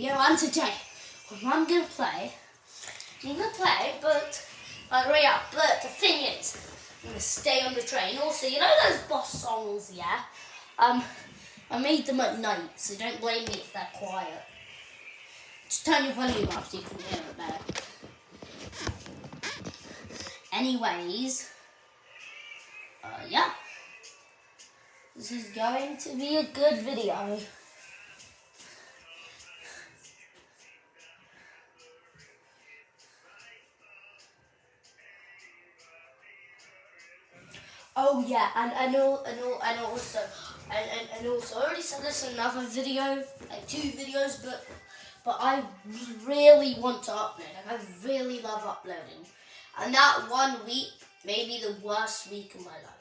video, and today I'm gonna play, but but the thing is, I'm gonna stay on the train. Also, you know those boss songs, yeah? I made them at night, so don't blame me if they're quiet. Just turn your volume up so you can hear it better. Anyways, yeah. This is going to be a good video. Oh yeah, and also, I already said this in another video, like 2 videos, but I really want to upload. Like, I really love uploading, and that 1 week may be the worst week of my life.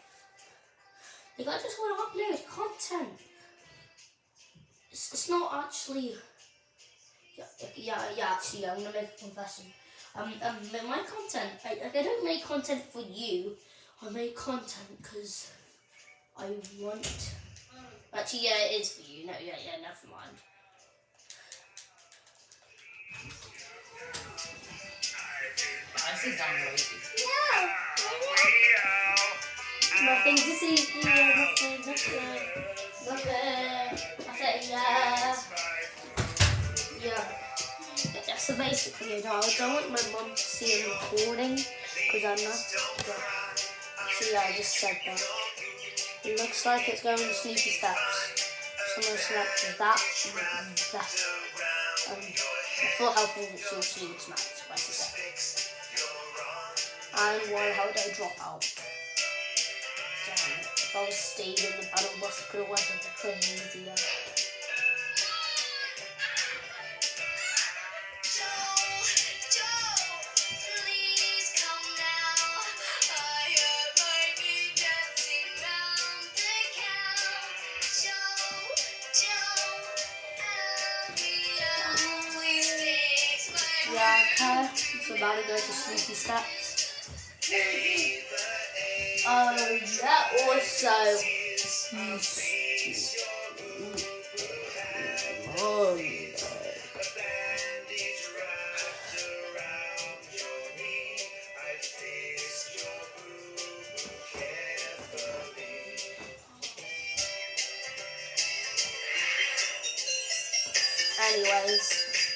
Like, I just want to upload content. It's not actually. Yeah. Actually, I'm gonna make a confession. My content. I don't make content for you. I make content because I want. Actually, yeah, it is for you. No, yeah, never mind. I sit down noisy. Yeah. Nothing to see here. Nothing. Yeah. So basically, I don't want my mum to see him recording because I'm not. So yeah, I just said that. It looks like it's going to Sneaky Steps. So I'm going to select that. My full health is still Sneaky Snaps, basically. And why the hell did I drop out? Damn it. If I was stayed in the battle bus, I could have went into train easier. Yeah, okay. It's about to go to Sneaky Steps. Yeah, also. Anyways,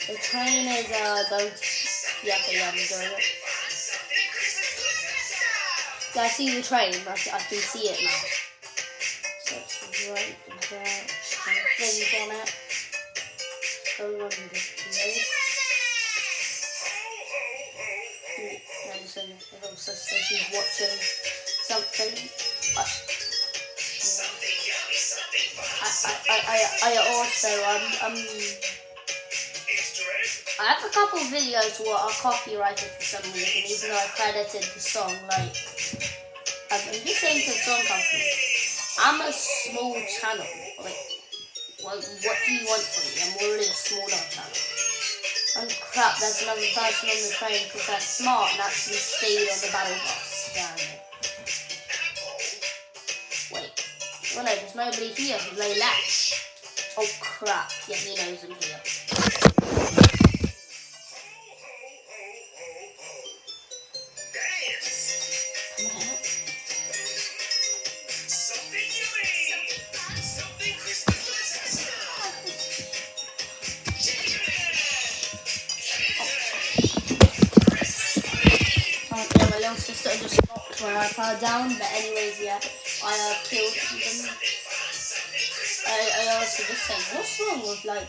the train is going to. Yeah, I'm doing it. Yeah, I see the train. I can see it now. So it's right there. Things on it. Going on the road. And also so she's watching something. I also I have a couple of videos what are copyrighted for some reason, even though I credited the song. Like, I'm just saying to the song company, I'm a small channel. Like, what do you want from me? I'm already a smaller channel. And crap, there's another person on the train because they're smart and actually stayed on the battle bus. Damn it. Wait. Oh no, there's nobody here. They left. Oh crap. Yeah, he knows I'm here. My little sister just knocked my iPad down, but anyways, yeah, I killed them. I also just saying, what's wrong with like,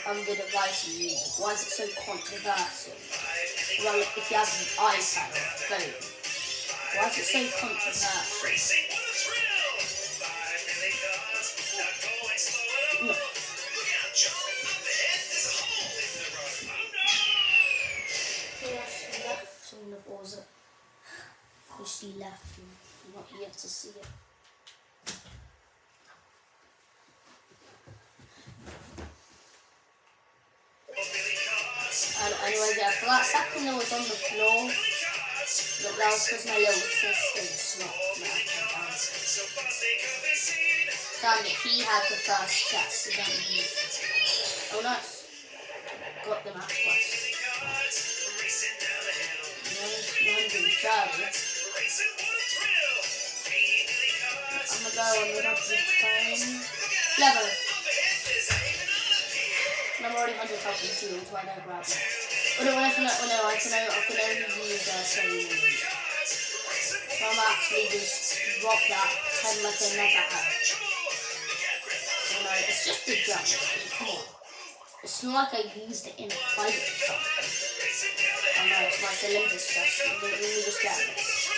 I'm good at writing music? Why is it so controversial? Well, if you have an iPad or a phone, why is it so controversial? No. She left and I'm not here to see it. And anyways, yeah, for that second I was on the floor, but that was because my little sister knocked me down. Damn it, he had the first chest, so don't use it. Oh nice. got the match quest. 930. I'm gonna go on the top of the train. Level. And I'm already 100,000 shields, why don't I grab that? Oh no, I can only use training. So I'm actually just drop that, pretend like I never had. You know, it's just a jump. I mean, come on. It's not like I used it in a fight or something. Oh no, it's my Olympus chest. Let me just get this.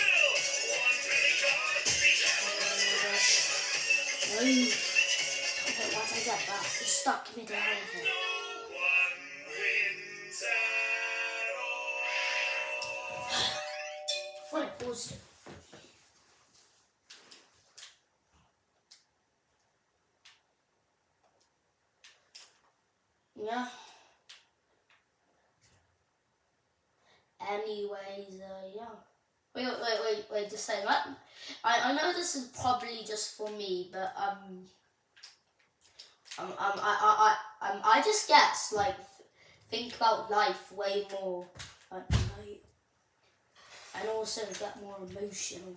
Okay, once I get that, it's stuck mid-air. I thought I paused it. Yeah. Anyways, yeah. Wait, just say that. I know this is probably just for me, but I just guess, like, think about life way more at night. And also get more emotional.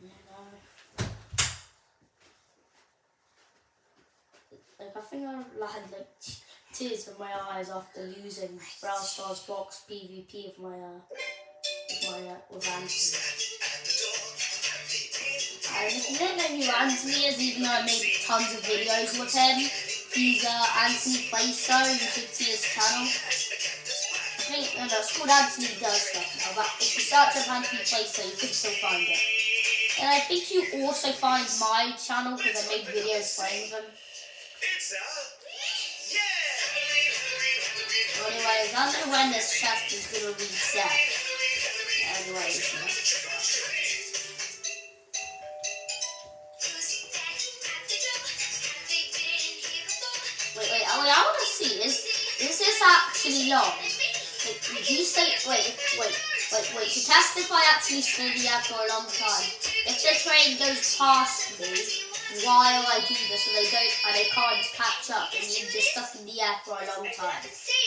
You know? Like, I think I had, like, tears in my eyes after losing Brawl Stars box PvP with Anthony. And if you don't know who Anthony is, even though I made tons of videos with him, he's Anthony Playstone. You should see his channel. I think it's called Anthony Does Stuff now, but if you search up Anthony Playstone, you can still find it. And I think you also find my channel because I make videos playing with him. Anyways, I don't know when this chest is gonna reset. Anyways, yeah. Wait, I wanna see, is this actually long? Did you say, wait, to test if I actually stood here for a long time. If the train goes past me while I do this and they can't catch up and you're just stuck in the air for a long time.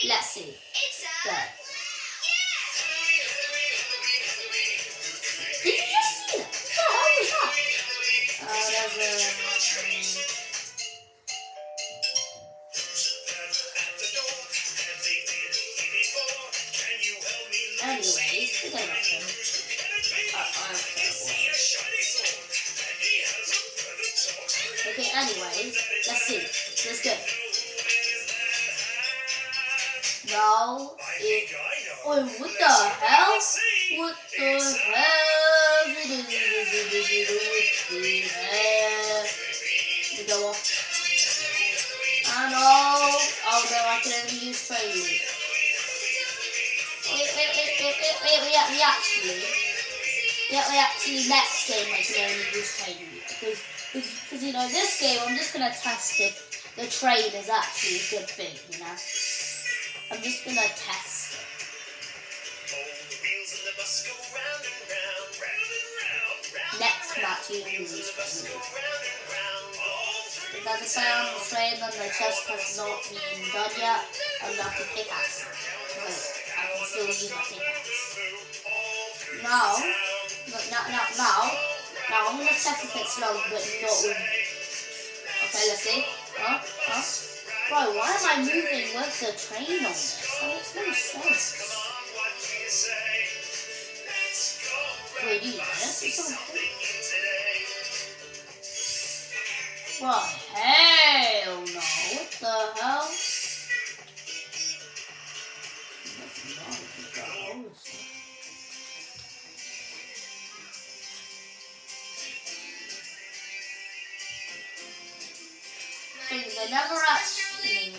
Let's see. Go. Did you just see that? What the hell was that? There's anyways, forget about him. Okay, anyways, let's see. Let's go. Now, oh, what the hell? What the hell? We go off. And oh no, I can only use training. We actually next game I can only use training because you know this game I'm just gonna test if the train is actually a good thing, you know. I'm just gonna test it. Next match you use training. Because if I am on the train then the chest has not been done yet, I'm gonna have to pickaxe it. Wait, I can still use my pickaxe. Now I'm gonna check if it's long, but not with. Okay, let's see. Bro, why am I moving with the train on this? That makes no sense. Wait, do this or something? Bro, hell no! What the hell? Things I never actually.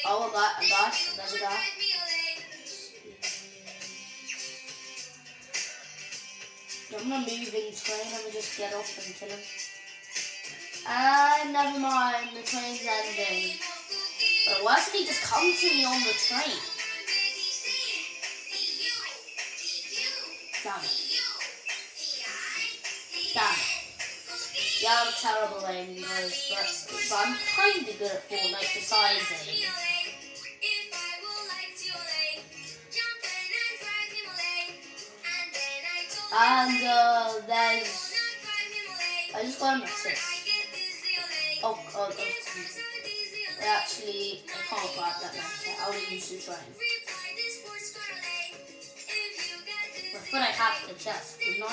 Oh, I got, there's a guy. I'm gonna move in train and we just get off and kill him. And never mind, the train's ending. But why doesn't he just come to me on the train? Damn it. Damn it. Yeah, I'm terrible aiming those, but I'm kinda good at Fortnite besides aiming. And there's, I just got an assist. Oh, actually, I can't grab that now. I only use the train. I thought I hacked the chest, didn't I?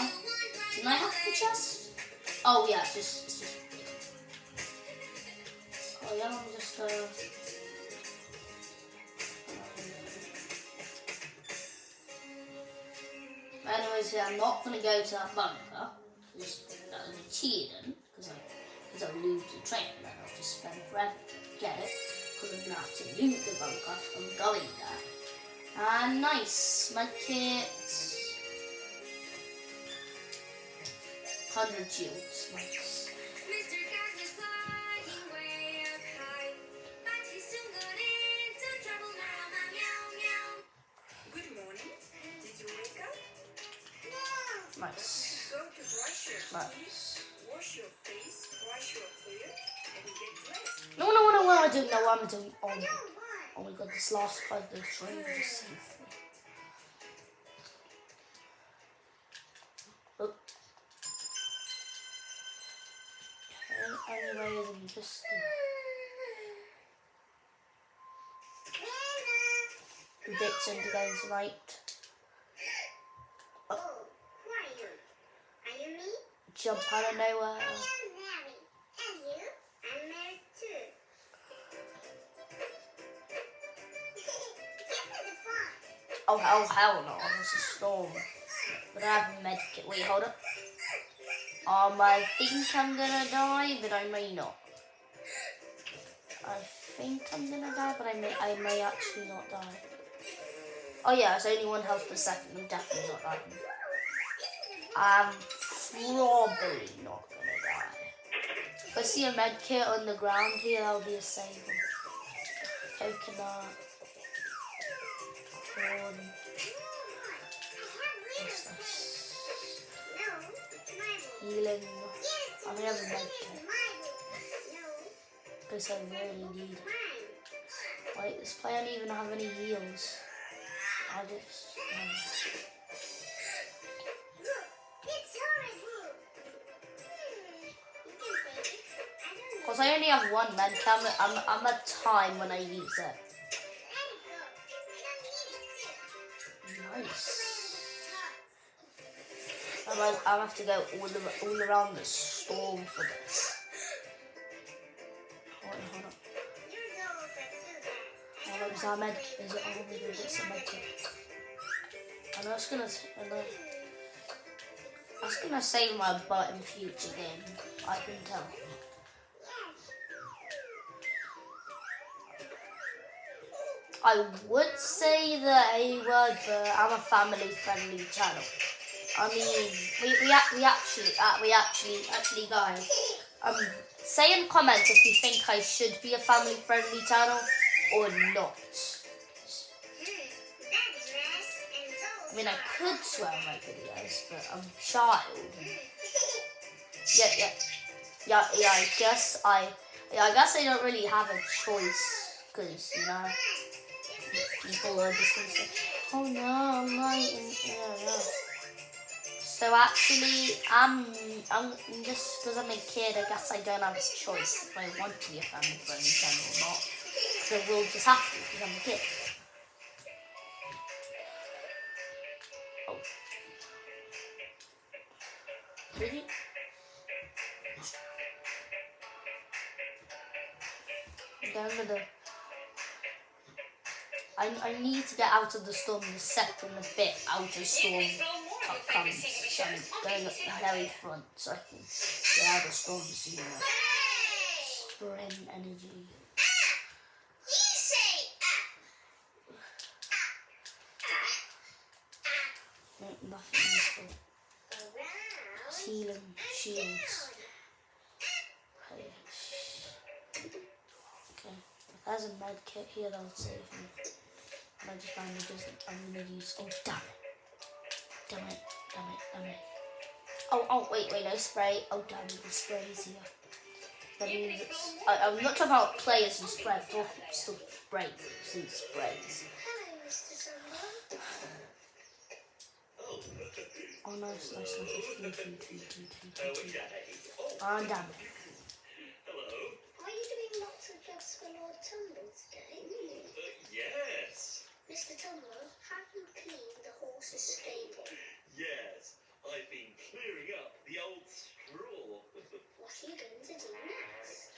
Didn't I hack the chest? Oh yeah, it's just. Oh yeah, I'm just Anyways, yeah, I'm not gonna go to that bunker. Just that was cheating because I'll lose the train and then I'll just spend forever to get it. Because I'm gonna have to loot the bunker if I'm going there. And nice, my kit. 100 shields, nice. Good morning. Did you wake up? Nice. Go to brush your Nice. teeth, wash your face, wash your hair, and get dressed. No, I don't know what I'm doing. Oh my god, this last part of the train just saved me. Oh. Okay, anyways, I'm just... Prediction to go tonight. Oh, who are you? Are you me? Jump out of nowhere. I am Mary. And you? I'm Mary too. Give me the phone. Oh hell no, it's a storm. But I have a medkit. Wait, hold up. I think I'm gonna die, but I may not. I think I'm gonna die, but I may actually not die. Oh yeah, it's only 1 health per second. I'm definitely not dying. I'm probably not gonna die. If I see a medkit on the ground here, that'll be a save. Coconut. Corn. What's this? No, it's my Healing. Yes, I may have a it's medkit. no, Because I really need it. mine. Wait, this player doesn't even have any heals. I just... Look, it's horrible. You can take it. I don't know. Because I only have one medkit, I'm at time when I use it. Let it go. I don't need it. Nice. I have to go all around the storm for this. Hold on. You're over too bad. Hold on, is that med? Is it? Oh, maybe it's a medkit. I know it's gonna save my butt in future game. I can tell. I would say the A word, but I'm a family-friendly channel. I mean, we actually, guys, say in comments if you think I should be a family-friendly channel or not. I mean, I could swear on my videos, but I'm a child. Yeah. I guess I don't really have a choice, because people are just gonna say, "Oh no, I'm lying." Yeah. So actually, I'm just because I'm a kid. I guess I don't have a choice if I want to be a family-friendly channel or not. So we'll just have to because I'm a kid. Oh. Really? I need to get out of the storm the second the bit out of storm comes. So I'm going up the very front so I can get out of the storm sooner. Sprint energy. Nothing useful. healing shields. Okay. Okay. If there's a med kit here, that'll save me. And I just bandages I'm gonna use. Oh, damn it. Damn it. Damn it. Damn it. Oh, wait, no spray. Oh, damn it, the spray's here. That means it's. I'm not talking about players and spray, I'm talking still sprays. See, sprays. Hello, Mr. Tumble. Oh, nice. Feed. And damn it. Are you doing lots of jobs for Lord Tumble today? Yes. Mr. Tumble, have you cleaned the horse's stable? Yes. I've been clearing up the old straw. What are you going to do next?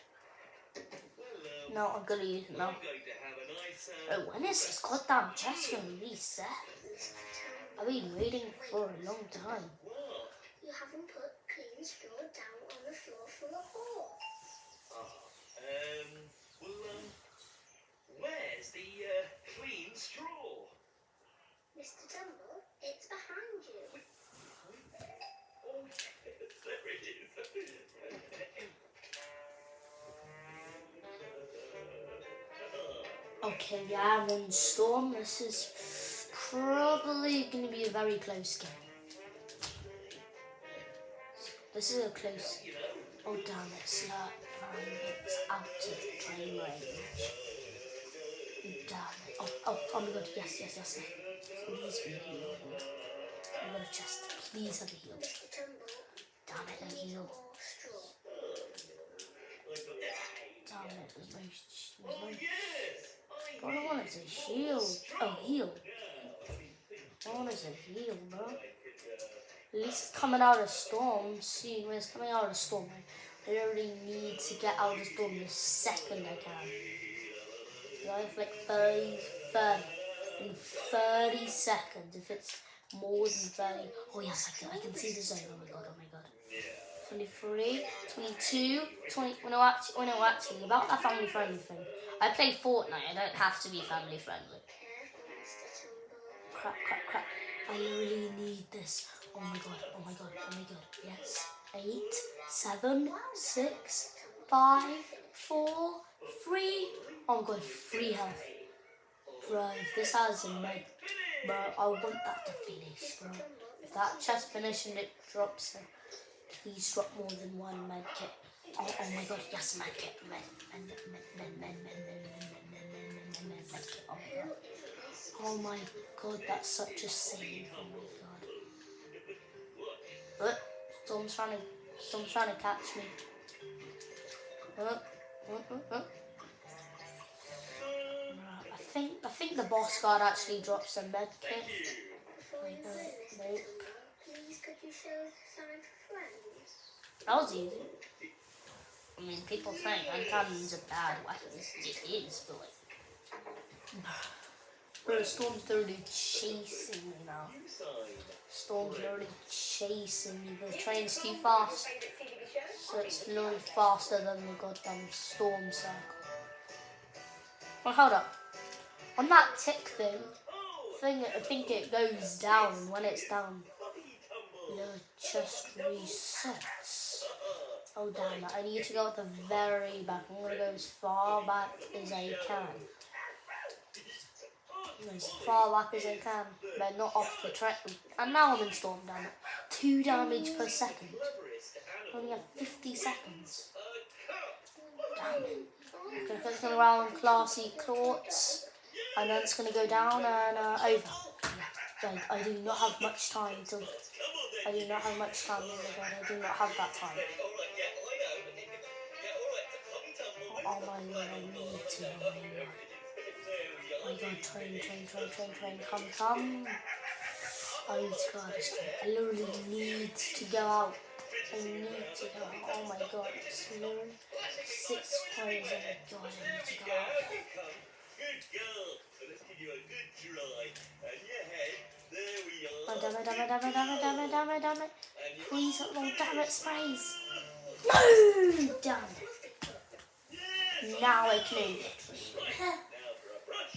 Well, No, I'm gonna use it now. I'm going to have a nice. Oh, when is this goddamn chest gonna reset? Mr. Tumble, I've been waiting for a long time. What? you haven't put clean straw down on the floor for the horse. Well, where's the clean straw? Mr. Tumble, it's behind you. Oh, there it is. Okay, yeah, and then Storm. This is probably gonna be a very close game. This is a close. Oh damn it, Slurp man, it's out of play range. Damn it. Oh my god, yes. Please be healed. I'm gonna chest. Please have a heal. Mr. Tumble, Damn it, a heal. more straw. Damn it, there's no. Oh, yes. All I want is a shield. A heal. All I want is a heal, bro. At least it's coming out of Storm soon. When it's coming out of Storm, I really need to get out of Storm the second I can. So I have like 30 in 30 seconds. If it's more than 30, oh yes, I can see the zone. Oh my god. 23, 22, 20. No, actually, about that family friendly thing. I play Fortnite. I don't have to be family friendly. Careful, Mr. Tumble. Crap. I really need this. Oh my god. Yes. 8, 7, 6, 5, 4, 3. Oh my god, 3 health. Bro, if this has a med, bro, I want that to finish, bro. If that chest finishes and it drops it, please drop more than one med kit. Oh my god, yes, med kit. Med kit. Oh my god, that's such a save. Oh my god. But Storm's trying to catch me. I think the boss guard actually drops a med kit. Before you go, Mr. Nope. Tumble, please could you show us a sign for friends? That was easy. I mean, people think handcannons are bad weapons. It is, but like... Bro, Storm's literally chasing me now. Storm's literally chasing me. The train's too fast. So it's literally faster than the goddamn Storm circle. Well, hold up. On that tick thing, I think it goes down. When it's down, the chest resets. Oh damn it, I need to go at the very back. I'm gonna go as far back as I can. As far back as I can, but not off the track. And now I'm in Storm, damn it. 2 damage per second. I only have 50 seconds. Damn it. Okay, it's gonna round classy clorts. And then it's gonna go down and over. I do not have much time to. I do not have much time. Oh my god, I do not have that time. Oh my god, I need to. Oh my god, train, come. I need to go out of Storm. I literally need to go out. I need to go out. Oh my god, it's literally 6 players. Oh my god, I need to go out. Good girl. Let's give you a good dry. And your head. There we are. Oh, damn it. Please, oh, damn it, sprays. No! Damn it. Now I claim victory. Now for a brush.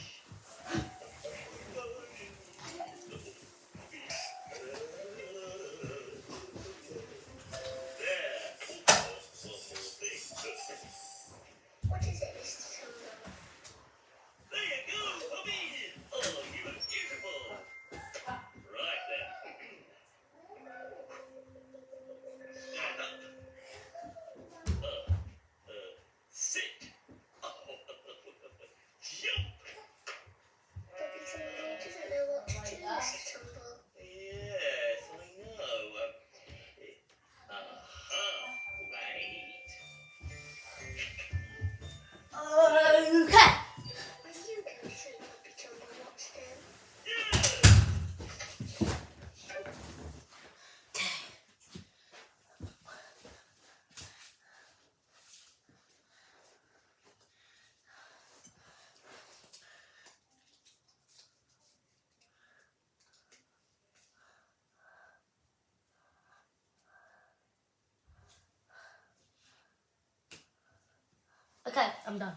Okay, I'm done.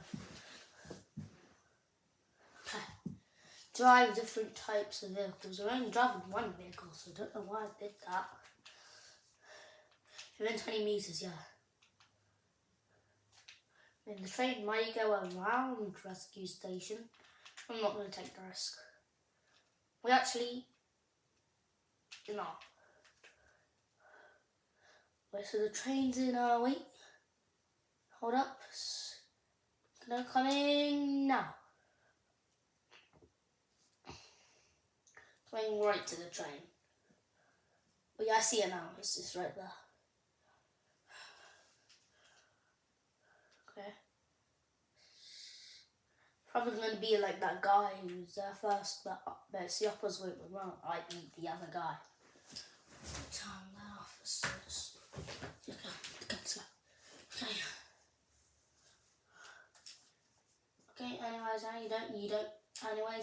Okay. Drive different types of vehicles. I'm only driving one vehicle, so I don't know why I did that. Within 20 meters, yeah. And the train might go around rescue station. I'm not going to take the risk. We actually... No. Wait, so the train's in our wait. Hold up. They're coming now. Coming right to the train. Oh yeah, I see it now. It's just right there. Okay. Probably going to be like that guy who was there first, but it's the opposite way around. I beat the other guy. Time that officers. Okay, let's go. Okay. Okay, anyways,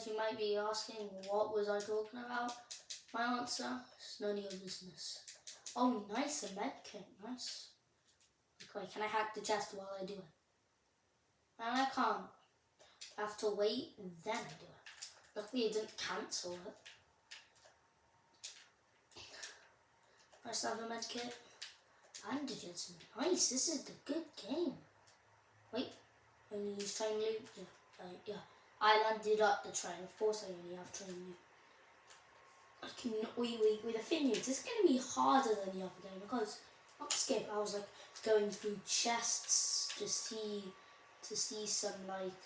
you might be asking, what was I talking about? My answer is none of your business. Oh, nice, a medkit, nice. Okay, can I hack the chest while I do it? And I can't. I have to wait, then I do it. Luckily, it didn't cancel it. First have a medkit. Bandages, nice, this is the good game. Wait, only use train loot? Yeah. I landed up the train, of course I only have train loot. I can with the thing is, it's going to be harder than the other game because not skip. I was like going through chests to see some like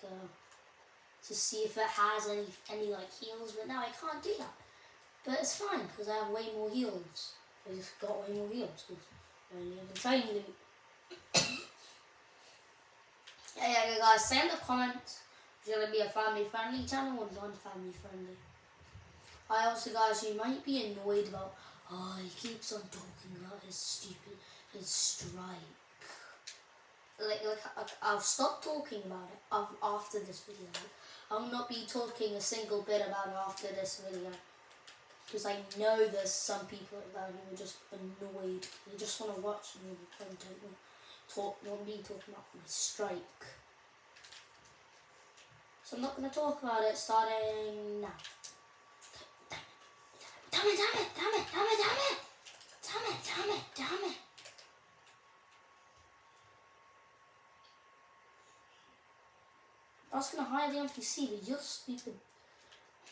to see if it has any like heals, but now I can't do that. But it's fine because I have way more heals. I just got way more heals because I only have the train loot. Yeah, guys, say in the comments, is it going to be a family-friendly channel or non-family friendly? I also, guys, you might be annoyed about, oh, he keeps on talking about his strike. Like, I'll stop talking about it after this video. I'll not be talking a single bit about it after this video. Because I know there's some people out there who are just annoyed. They just want to watch normal content. Want me talking about my strike. So I'm not going to talk about it starting now. Damn it. I was going to hire the NPC, but you're stupid.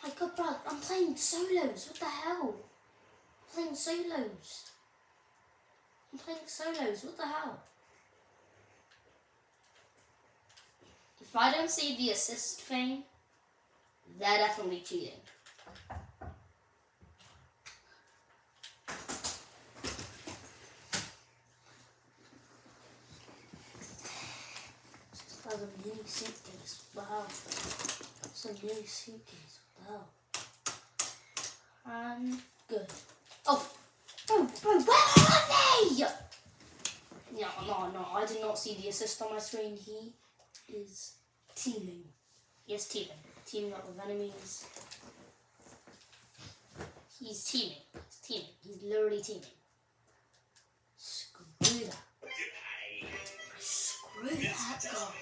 Oh my god, bro, I'm playing solos. What the hell? I'm playing solos. What the hell? If I don't see the assist thing, they're definitely cheating. There's a mini suitcase. Wow. It's a mini suitcase. Wow. And good. Oh, bro, where are they? No, I did not see the assist on my screen. He is teaming. Yes, teaming up with enemies. He's teaming. He's literally teaming. Screw that. Screw that guy.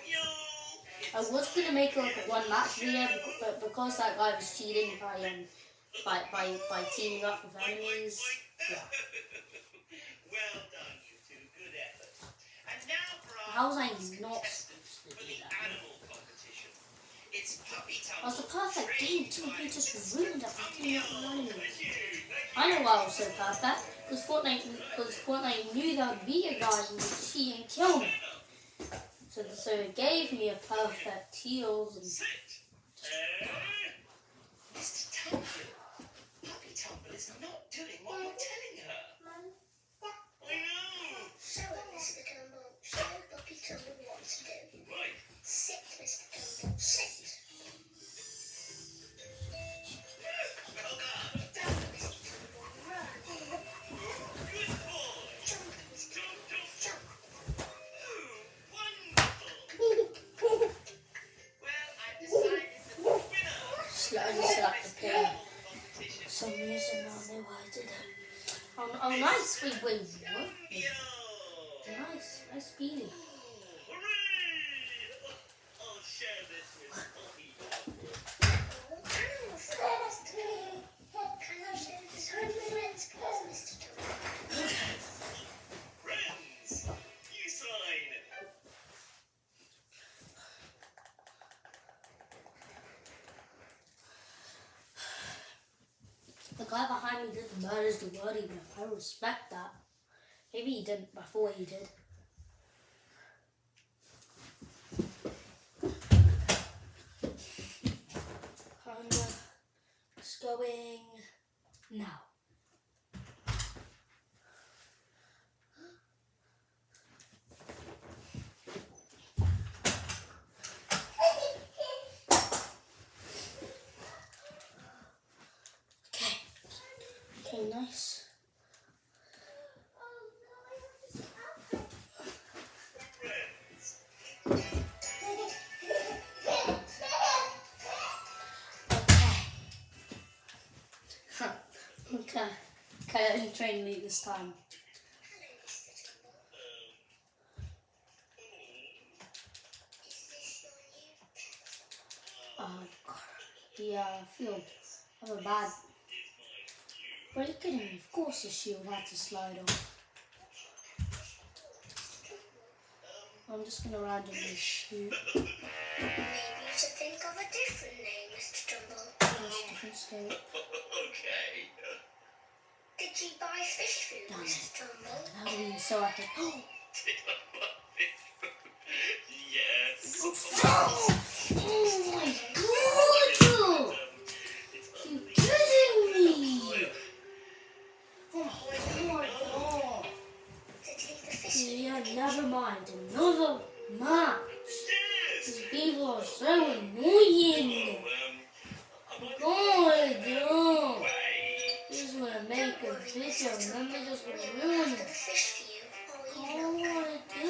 I was gonna make like a one match video, but because that guy was cheating by teaming up with enemies. Yeah. Well done, you two. Good effort. And now for our How was I not supposed to for do the that? animal competition. It's puppy That was the tumble. perfect game too. He just ruined it by teaming up with enemies. Thank you. I know why I was so perfect. Because Fortnite knew there would be a guy who would cheat and kill me. So it gave me a perfect heals and Sit. Mr. Tumble. Puppy Tumble is not doing what you're telling her. Mum, I know. show it, Mr. Tumble. Show Puppy Tumble what to do. Right. Sit, Mr. Tumble. Sit. Well done. Down, Mr. Tumble. Run. Good boy. Jump, Mr. Jump. Jump. Wonderful. Well, I've decided the winner. I just slapped the pin. Competition. For some reason I know why I did it. Oh nice, wait, what? Yo. Nice, Beanie. Hooray! share this with Poppy. Animal friends. Can I share this with friends, please, Mr. Dumbo? Friends, you sign. The guy behind me did the murders the wordy bro. I respect that. Maybe he didn't before he did. I'm just going now. Okay. Okay, nice. Okay. Okay, I didn't train me this time. Yeah, I feel I have a bad. Are you kidding me? Of course the shield had to slide off. I'm just gonna randomly shoot. Maybe you should think of a different name, Mr. Dumbo. Different state. Okay. Did you buy fish food, Damn it. Mr. Dumbo? How do you so I can? Yes. Oh my god! You kidding me? Oh my god! Did you eat the fish food? Yeah, never mind. Another match. Yes. These people are so annoying. God, oh. I just want to make a video and then they just want to ruin The it. fish for you. I don't want to do.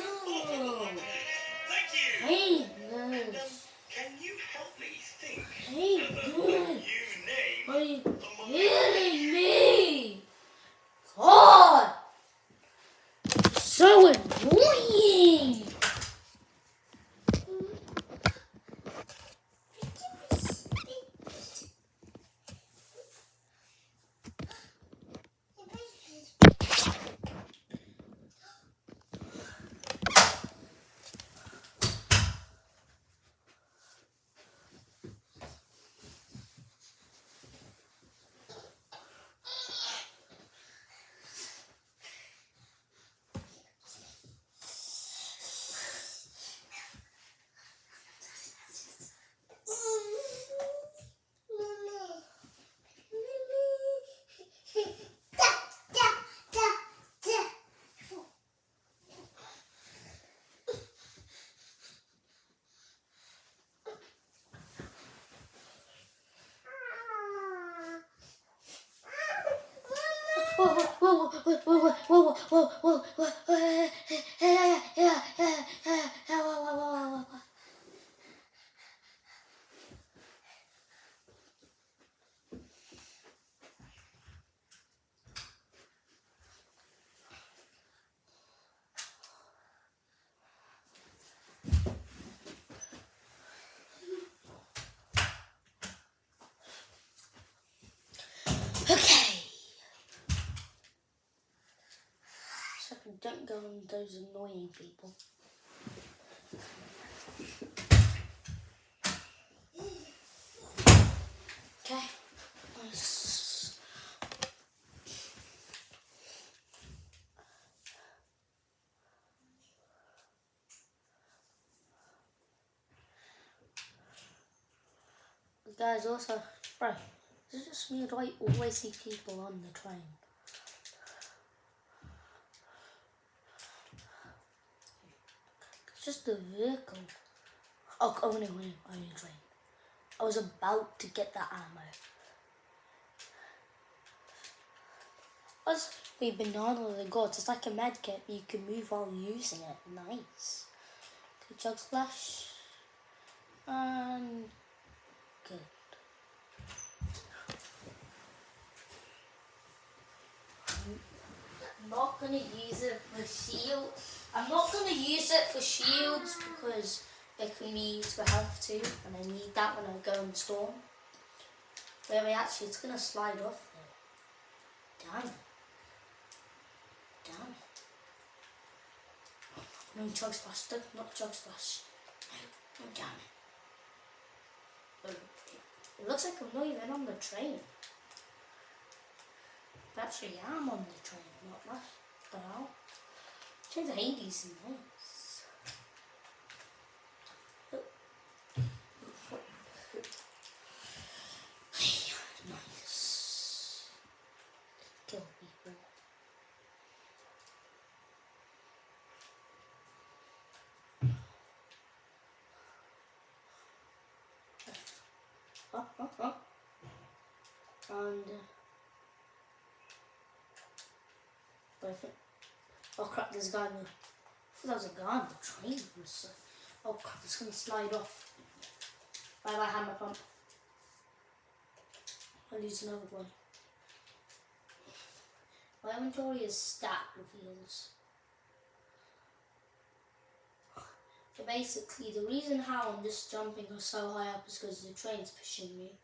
Thank you. Hate this. Can you help me think Hate of a this. new name? Are you kidding me? God! So annoying! Okay. So don't go on those annoying people. Okay. Nice. Guys, also, bro, is it just me or do I always see people on the train? It's just the vehicle. Oh no, only train. I was about to get that ammo. Wait, Banana of the Gods. It's like a med kit. You can move while using it. Nice. Good Chug Splash. And good. I'm not gonna use it for shield. I'm not gonna use it for shields because it can be used for health too, and I need that when I go in the storm. Wait, actually, it's gonna slide off though. Damn it. Damn it. No chug splash, not chug splash. No, damn it. But it looks like I'm not even on the train. But actually, I am on the train, not that. The hell? Trains are Hades and nice. Nice. Kill people. And but I think, oh crap, there's a guy in the, I thought that was a guy on the train for a sec. Oh crap, it's gonna slide off. Bye bye hammer pump. I'll use another one. My inventory is stacked with heals. So basically, the reason how I'm just jumping so high up is because the train's pushing me.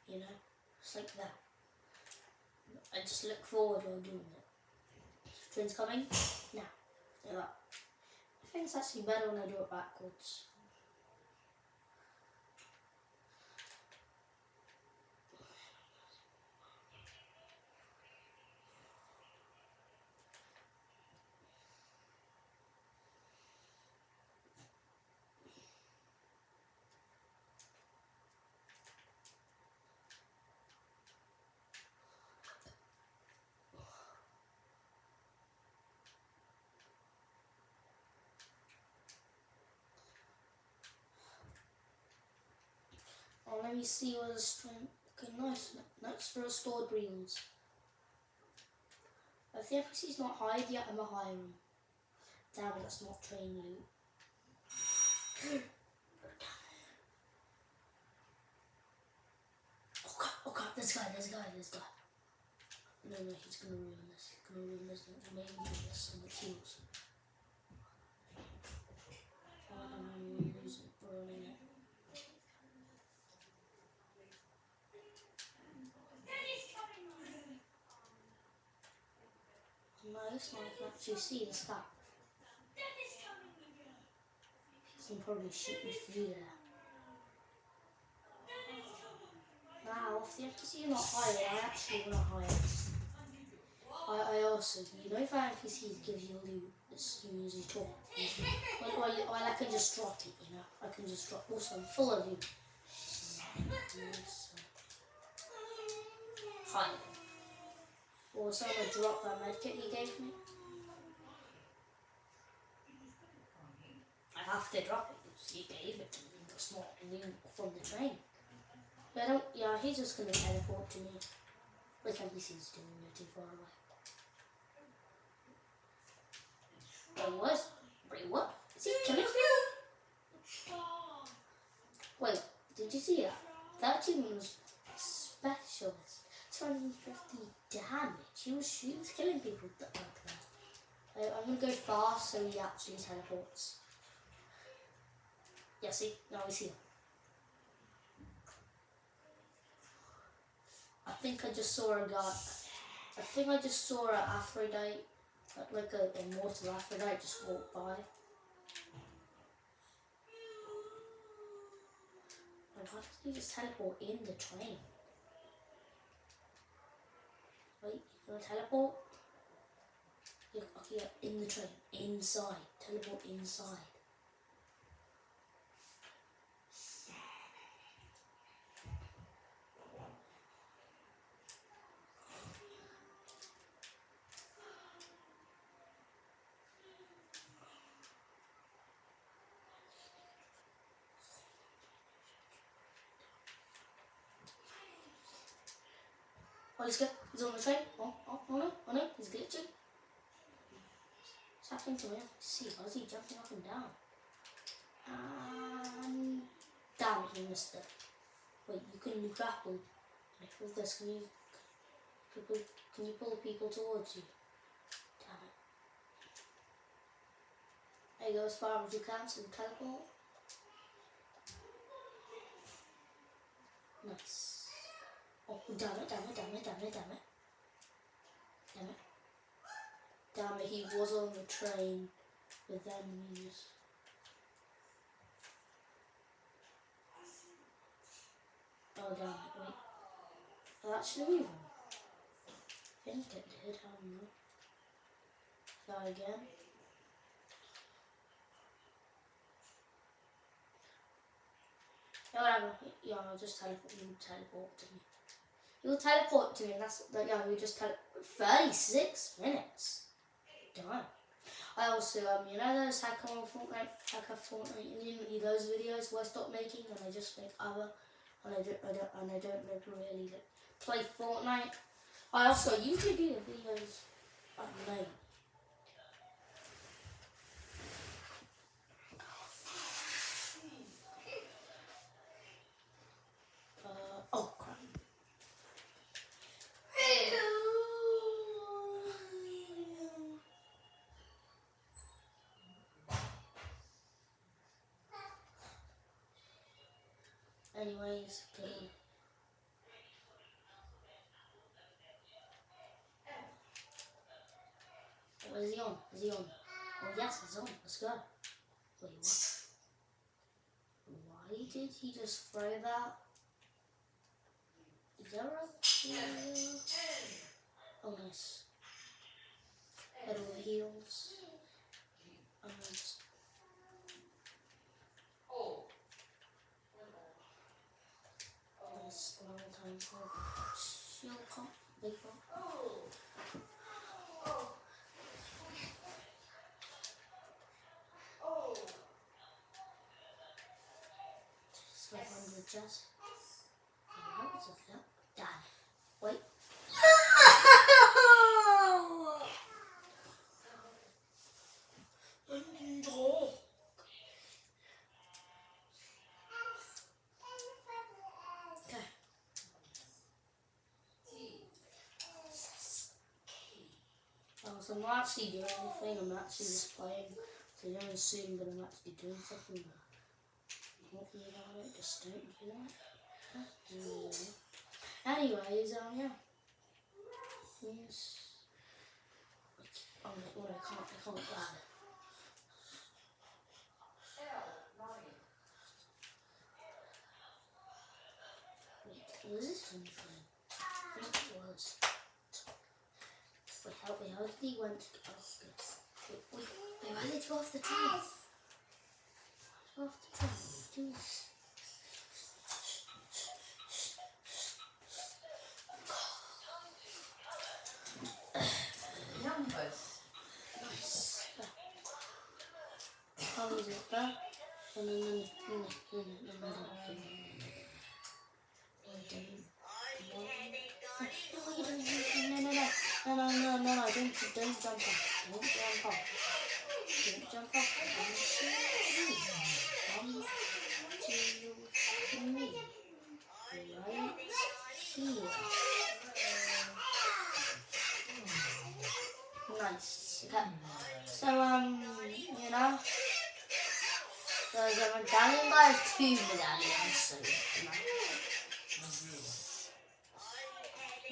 You know, just like that. I just look forward while doing it. Train's coming. Now, like that. I think it's actually better when I do it backwards. Oh, let me see what the strength. Okay, nice. Next for restored reels. If the NPC's not high yet, I'm a higher one. Damn it, that's not train loot. Oh god, this guy. No, he's gonna ruin this. He's gonna ruin this. Maybe this and the kills. I'm ruining it. Nice, now I can actually see the stat. He can probably shoot me through there. Now, if the NPC is not higher, I actually want to hire. I also, you know, if an NPC gives you loot, it's usually talk. Well, I can just drop it, you know. I can just drop. Also, I'm full of loot. Higher. Also, I'm gonna drop that medkit he gave me. I have to drop it because he gave it to me. It's not loot from the train. Yeah, he's just gonna teleport to me. Like NPC's doing, they're too far away. Wait, what? Is he killing me? Wait, did you see that? That team was specialist. 250 damage. He was killing people like that. I'm gonna go fast so he actually teleports. Yeah, see? Now we see him. I think I just saw a guy. I think I just saw an Aphrodite, like a immortal Aphrodite, just walk by. And how does he just teleport in the train? Wait, you gonna teleport? Yeah, okay, yeah, in the train, inside. Teleport inside. Oh, he's good. He's on the train. Oh no, he's glitching. What's happening to him? Let's see, why is he jumping up and down? And damn it, he missed it. Wait, you can grapple. Like with this, can you pull people towards you? Damn it. There you go, as far as you can, so teleport. Nice. Oh, damn it, damn it, damn it, damn it, damn it. Damn it. Damn it, he was on the train with enemies. Oh, damn it, wait. Oh, actually, we won. I think it did, I don't know. Try again. Yeah, whatever. Yeah, I'll just teleport. You teleport to me. You'll teleport to me, and that's like, yeah, you just 36 minutes. Done. I also you know those hacker Fortnite, you know those videos where I stop making and I just make other, and I don't like, really like, play Fortnite. I also usually do the videos at night. Oh crap. Anyways, oh, is he on? Is he on? Oh yes, he's on. Let's go. Wait, what? Why did he just throw that? Is there a... Oh nice. Head over heels. Nice, long time for shield comp, big one. Just 500 just. What was it? Damn. Wait. Okay. Oh, so I'm not actually doing anything, I'm actually just playing. So you don't assume that I'm actually doing something. Don't be about it, just don't do that. Anyways, yeah. Yes. Oh, no, I can't grab it. Wait, was this one fun? I think it was. Wait, how did he went to go off this? Wait, why did you go off the train? Go off the train. Do this. Numbers. Nice. How is it? No. No, don't jump off. Don't jump off. Don't jump off. Come to me. Right here. Nice. Okay. So, you know, there's a medallion. I have 2 medallions, so, you know.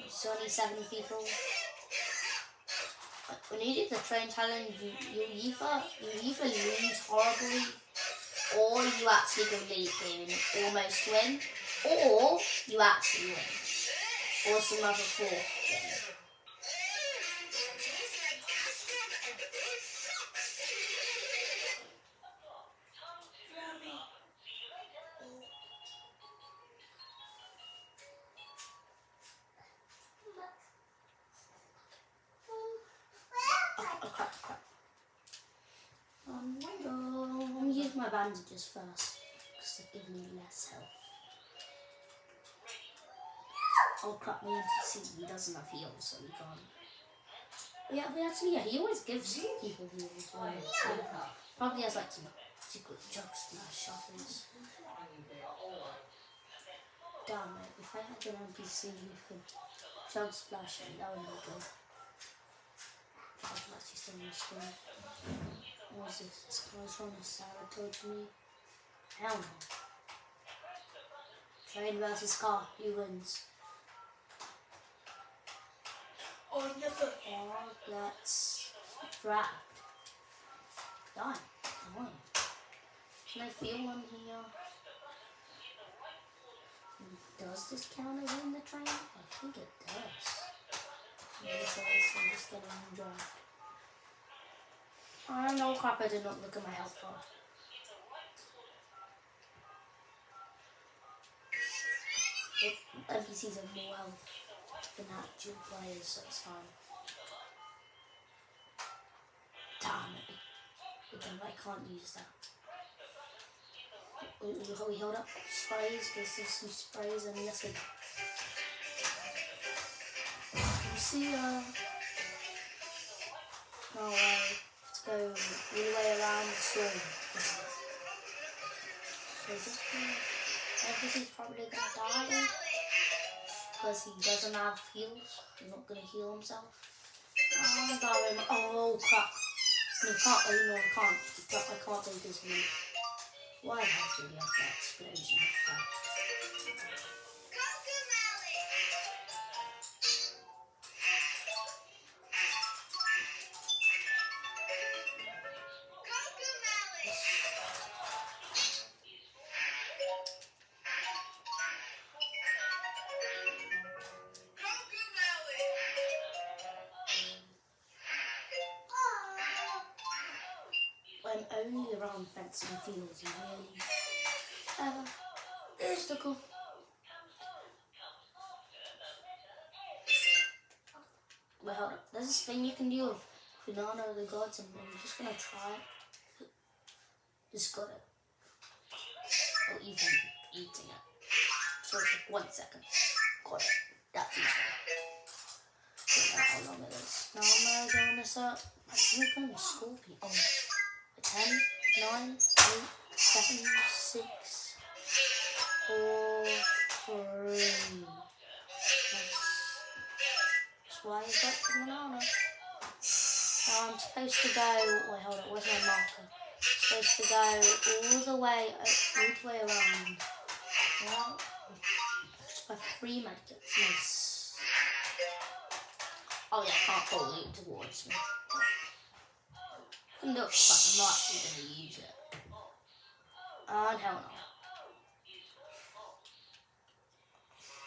It's only 7 people. When you do the train challenge, you either lose horribly, or you actually completely almost win, or you actually win, or some other 4th thing. I'm gonna use my bandages first, because they give me less health. Oh crap, my NPC, he doesn't have heals, so we can't. Yeah, he always gives people heals. Probably has like some secret jug smash shuffles. Damn it, if I had an NPC who could chug splash me, that would be good. I can actually stay on the screen. What is this? This guy's trying to sabotage me. Hell no. Train versus car. Who wins? Oh, never. Oh, let's drag. Done. Done. Can I feel one here? Does this count as in the train? I think it does. Yes, it is. I'm just gonna enjoy. Oh no crap, I did not look at my health bar. NPCs have more health than actual players, so it's fine. Damn it. But then I can't use that. We hold up sprays, there's some sprays and let's go. You see, no way. Let's go all the way around the storm. So this NPC's probably gonna die because he doesn't have heals. He's not gonna heal himself. Oh, darling. Oh crap. No, I can't take this move. Why have to have that explosion effect? I'm only around fencing fields really ever. It's the cool. Wait, hold up. There's this thing you can do with banana the gods and I'm just gonna try it. Just got it. Oh, even eating it. So it's like 1 second. Got it. That's easy. Don't know how long it is. Now I'm gonna go on this up. I think I'm a scorpion. Oh, 10, 9, 8, 7, 6, 4, 3. Nice. That's why I got the banana. Now I'm supposed to go. Wait, hold on. Where's my marker? Supposed to go all the way around. Well, just by 3 medkits. Nice. Oh yeah, I can't pull loot towards me. I can do it, but I'm not actually going to use it. And hell no.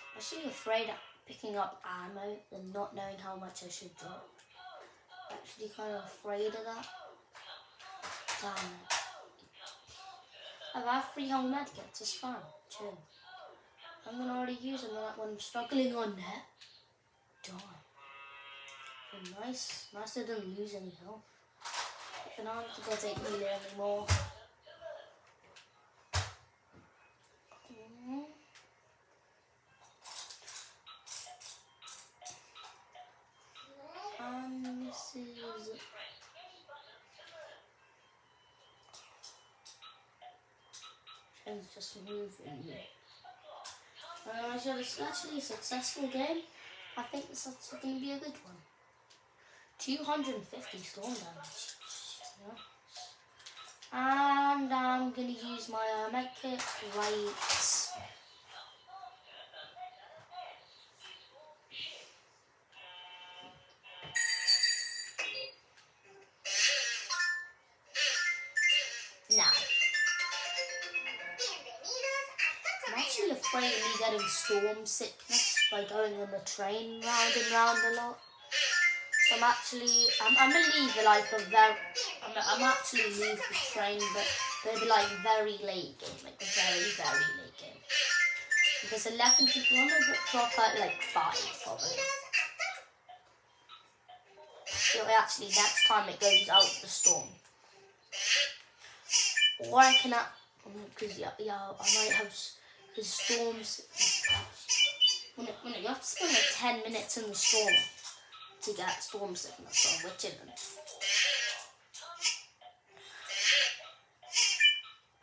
I'm actually afraid of picking up ammo and not knowing how much I should drop. I'm actually kind of afraid of that. Damn it. I've had 3 whole medkits, it's fine. Chill. I'm going to already use them when I'm struggling on net. Darn. Oh, nice. Nice I didn't lose any health. Banana doesn't take me there anymore. And this is and just moving me. So it's actually a successful game. I think this is going to be a good one. 250 storm damage. Yeah. And I'm going to use my medkit right. Now. I'm actually afraid of me getting storm sickness by going on the train round and round a lot. So I'm gonna leave it like I'm actually leave the train, but maybe like very late game, like a very, very late game. Because 11 people, I'm gonna drop at like 5 probably. So actually next time it goes out the storm. Or I can, because yeah, I might have, because storms, you have to spend like 10 minutes in the storm to get storm sickness, so which isn't.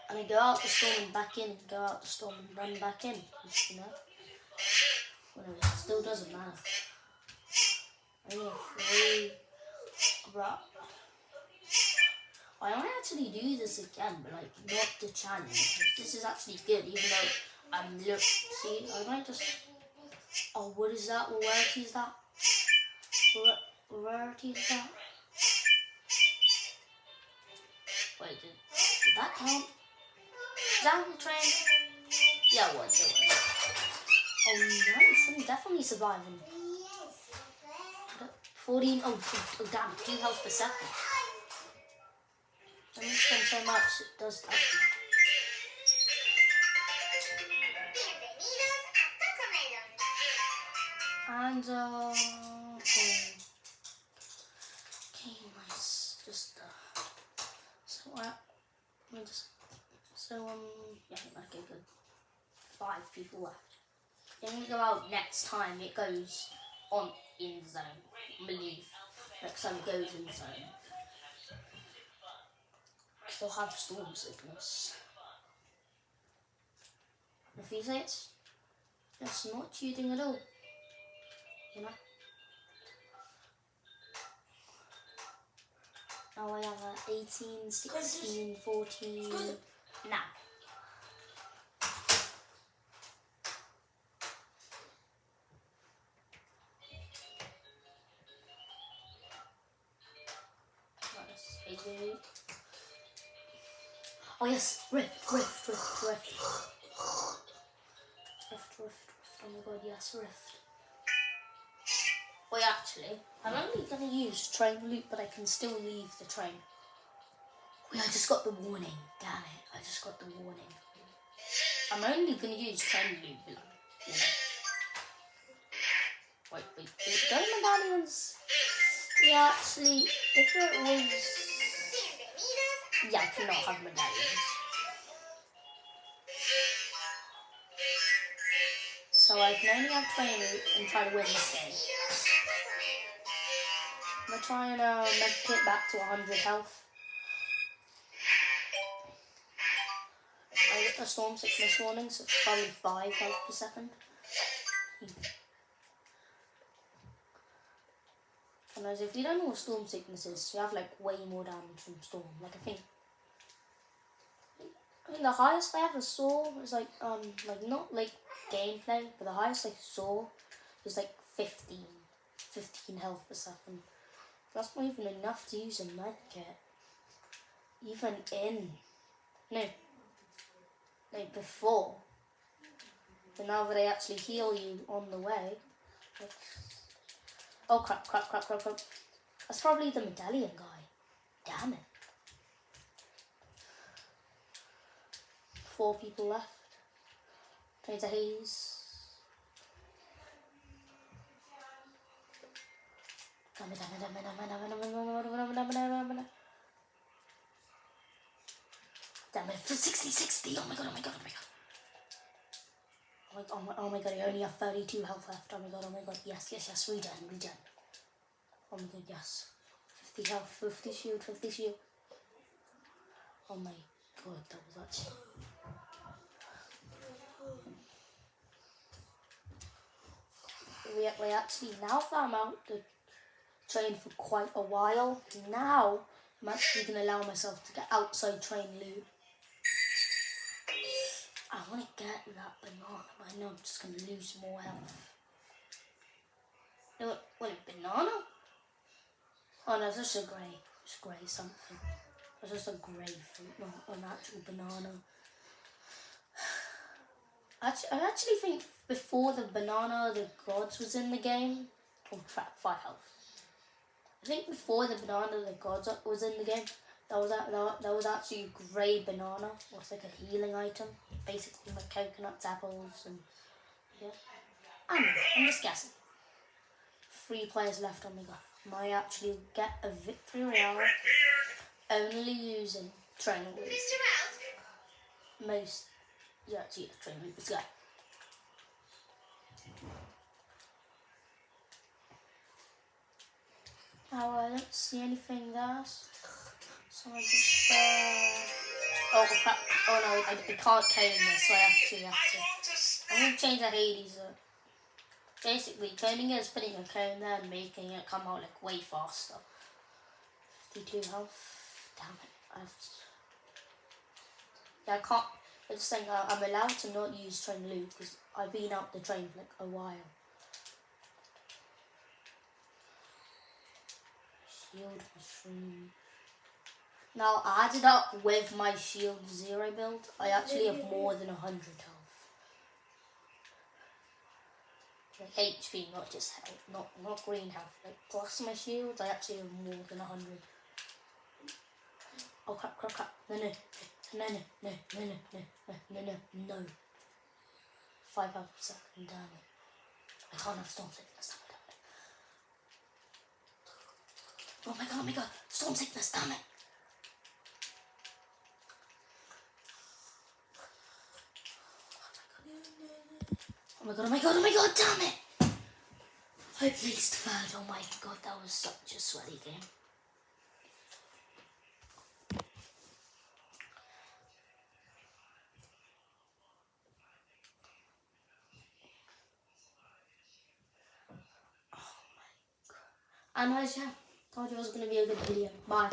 And I go out the storm and back in, and go out the storm and run back in, you know. Well, it still doesn't matter. I need a free wrap. I might actually do this again, but like not the challenge. This is actually good, even though look, see, I might just, oh, what is that? What rarity is that? What rarity is that? Wait, did that count? Is that the train? Yeah, it was. Oh, nice, I'm definitely surviving. 14, oh damn, 2 health per second. I don't spend so much, it does that. And, okay, nice, just, so, yeah, okay, good. 5 people left. When we go out next time, it goes on in zone, I believe. Next time it goes in zone. Still have storm sickness. If you say it's not cheating at all, you know. Now I have 18, 16, 14, now. Oh yes, rift. Oh my god, yes, rift. Wait, actually, I'm only going to use train loop, but I can still leave the train. Wait, I just got the warning. Damn it, I just got the warning. I'm only going to use train loop, you know. Wait, don't medallions. Yeah, actually, if it was... Yeah, I cannot have medallions. So I can only have train loop and try to win this game. I'm going to try and make it back to 100 health. I get the storm sickness warning, so it's probably 5 health per second. And as if you don't know what storm sickness is, you have like way more damage from storm. Like I think the highest I ever saw was like not like gameplay, but the highest I saw was like 15 health per second. That's not even enough to use a medkit. Even like before. But now that they actually heal you on the way. Oh crap. That's probably the medallion guy. Damn it. 4 people left. Trying to haze. Damn it. Damn it. 60. Oh my god. Oh my god, I only have 32 health left. Oh my god. Yes. Regen. Oh my god, yes. 50 health, 50 shield. Oh my god, that was actually... We actually, now that I'm out the train for quite a while, now I'm actually going to allow myself to get outside train loop. I want to get that banana, but I know I'm just going to lose more health. What, banana? Oh no, it's just a grey. It's grey something. It's just a grey fruit, not an actual banana. I actually think before the banana, the gods was in the game. Oh crap, 5 health. I think before the banana, the gods was in the game. That was actually a grey banana. What's like a healing item. Basically like coconuts, apples, and yeah. I'm just guessing. 3 players left on the go. Might actually get a victory royale only using train loop. Most, yeah, train loop. Let's go. Oh, I don't see anything there. So I just, oh crap. Oh no, I can't cone this, so I have to. I'm going to change the Hades. Basically, coning is putting a cone there and making it come out like way faster. 52 health. Damn it. Yeah, I can't. I just think I'm allowed to not use train loot because I've been out the train for like a while. Shield mushroom. Now added up with my shield 0 build, I actually have more than 100 health. Like HP, not just health, not green health. Like plus my shields, I actually have more than 100. Oh crap, crap, crap. No. 5 health per second, damn it. I can't have Storm Sickness, damn it. Oh my god, Storm Sickness, damn it. Oh my god, damn it! I placed third, oh my god, that was such a sweaty game. Oh my god. And I told you it was going to be a good video. Bye.